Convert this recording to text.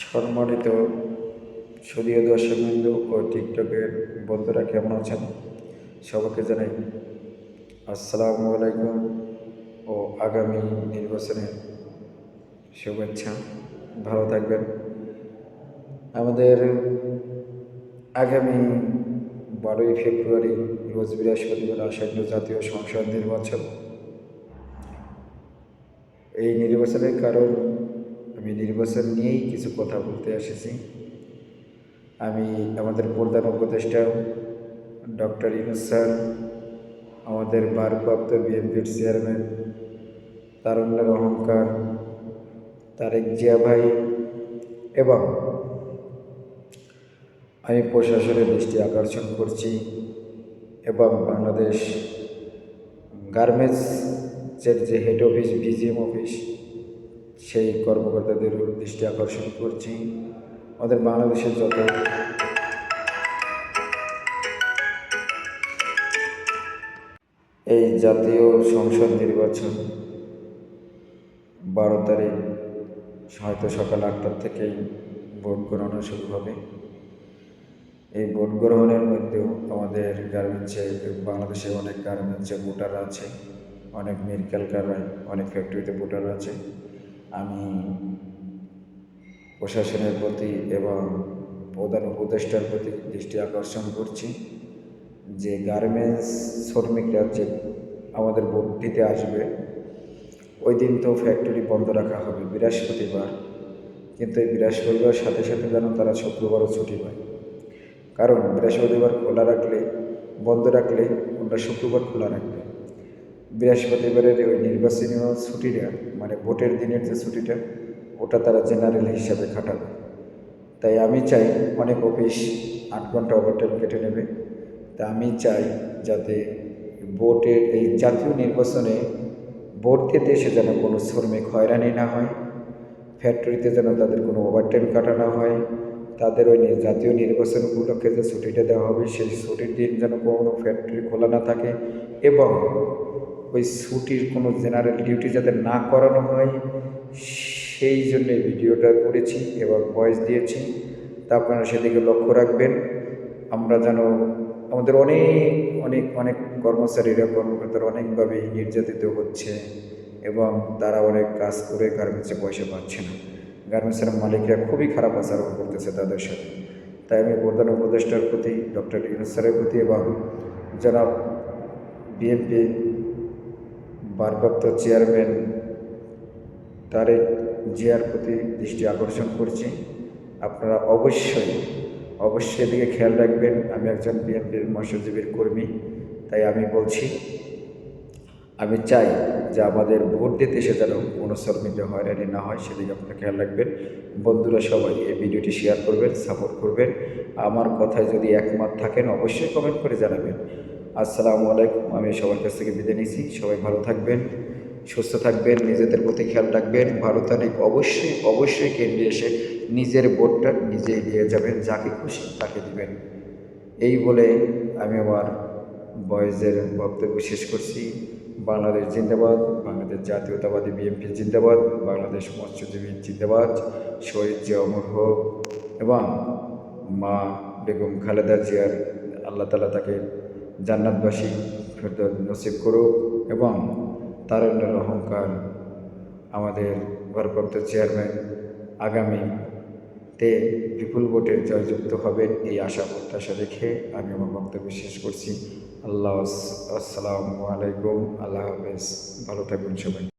সম্মানিত সুধীয় দর্শকবৃন্দ ও টিকটকের বন্ধুরা কেমন আছেন? সবাইকে জানাই আসসালামু আলাইকুম ও আগামী নির্বাচনের শুভেচ্ছা। ভালো থাকবেন। আমাদের আগামী 12ই ফেব্রুয়ারি রোজ বৃহস্পতিবার আসন্ন জাতীয় সংসদ নির্বাচন। এই নির্বাচনের কারণ আমি নির্বাচন নিয়েই কিছু কথা বলতে এসেছি। আমি আমাদের প্রধান উপদেষ্টা ডক্টর ইউনূস স্যার, আমাদের ভারপ্রাপ্ত বিএনপির চেয়ারম্যান তারুণ্যের অহংকার তারেক জিয়া ভাই এবং আমি প্রশাসনের দৃষ্টি আকর্ষণ করছি এবং বাংলাদেশ গার্মেন্টসের যে হেড অফিস ভিজিএম অফিস সেই কর্মকর্তাদের দৃষ্টি আকর্ষণ করছি। আমাদের বাংলাদেশের যত এই জাতীয় সংসদ নির্বাচন 12 তারিখ হয়তো সকাল 8টার থেকেই ভোট গণনা শুরু হবে। এই ভোট গ্রহণের মধ্যেও আমাদের বাংলাদেশে অনেক গার্মেন্টসে ভোটার আছে, অনেক মিল কারখানায়, অনেক ফ্যাক্টরিতে ভোটার আছে। আমি প্রশাসনের প্রতি এবং প্রধান উপদেষ্টার প্রতি দৃষ্টি আকর্ষণ করছি যে গার্মেন্টস শ্রমিকরা যে আমাদের ভোট দিতে আসবে, ওই দিন তো ফ্যাক্টরি বন্ধ রাখা হবে বৃহস্পতিবার, কিন্তু এই বৃহস্পতিবার সাথে সাথে যেন তারা শুক্রবারও ছুটি পায়। কারণ বৃহস্পতিবার বন্ধ রাখলে ওরা শুক্রবার খোলা রাখবে। বৃহস্পতিবারের ওই নির্বাচনীয় ছুটিটা মানে ভোটের দিনের যে ছুটিটা ওটা তারা জেনারেল হিসাবে খাটাবে। তাই আমি চাই, অনেক অফিস 8 ঘন্টা ওভারটাইম কেটে নেবে, তা আমি চাই যাতে ভোটের এই জাতীয় নির্বাচনে ভোট দিতে এসে যেন কোনো শ্রমিক হয়রানি না হয়, ফ্যাক্টরিতে যেন তাদের কোনো ওভারটাইম কাটানো হয়, তাদের ওই জাতীয় নির্বাচন উপলক্ষে যে ছুটিটা দেওয়া হবে সেই ছুটির দিন যেন কোনো ফ্যাক্টরি খোলা না থাকে এবং ওই ছুটির কোনো জেনারেল ডিউটি যাতে না করানো হয়, সেই জন্য ভিডিওটা করেছি এবং ভয়েস দিয়েছি। তা আপনারা সেদিকে লক্ষ্য রাখবেন। আমরা যেন আমাদের অনেক অনেক অনেক কর্মকর্তারা অনেকভাবেই নির্যাতিত হচ্ছে এবং তারা অনেক কাজ করে গার্মেন্টসে পয়সা পাচ্ছে না। গার্মেন্টসের মালিকরা খুবই খারাপ আচরণ করতেছে তাদের সাথে। তাই আমি প্রধান উপদেষ্টার প্রতি, ডক্টর ইউনূস স্যারের প্রতি এবং যারা বিএনপি ভারপ্রাপ্ত চেয়ারম্যান তারেক জিয়ার প্রতি দৃষ্টি আকর্ষণ করছি। আপনারা অবশ্যই এদিকে খেয়াল রাখবেন। আমি একজন বিএনপির মৎস্যজীবীর কর্মী, তাই আমি বলছি, আমি চাই যে আমাদের ভোট দিতে এসে যেন কোনো শ্রমিকদের হয়রানি না হয়, সেদিকে আপনারা খেয়াল রাখবেন। বন্ধুরা সবাই এই ভিডিওটি শেয়ার করবেন, সাপোর্ট করবেন। আমার কথায় যদি একমত থাকেন অবশ্যই কমেন্ট করে জানাবেন। আসসালামু আলাইকুম। আমি সবার কাছ থেকে বিদায় নিচ্ছি। সবাই ভালো থাকবেন, সুস্থ থাকবেন, নিজেদের প্রতি খেয়াল রাখবেন। 12 তারিখ অবশ্যই কেন্দ্রে এসে নিজের ভোটটা নিজেই দিয়ে যাবেন, যাকে খুশি তাকে দিবেন। এই বলে আমি আমার বয়েজের বক্তব্য শেষ করছি। বাংলাদেশ জিন্দাবাদ, বাংলাদেশ জাতীয়তাবাদী বিএনপি জিন্দাবাদ, বাংলাদেশ মৎস্যজীবী জিন্দাবাদ, শহীদ জিয়া অমর হোক এবং মা বেগম খালেদা জিয়ার আল্লাহ তাআলা তাকে জান্নাতবাসী ফেরদৌস নসিব করুক এবং তারুণ্যের অহংকার আমাদের ভারপ্রাপ্ত চেয়ারম্যান আগামীতে বিপুল ভোটের জয়যুক্ত হবেন, এই আশা প্রত্যাশা রেখে আমি আমার বক্তব্য শেষ করছি। আসসালামু আলাইকুম। আল্লাহ হাফেজ। ভালো থাকবেন সবাই।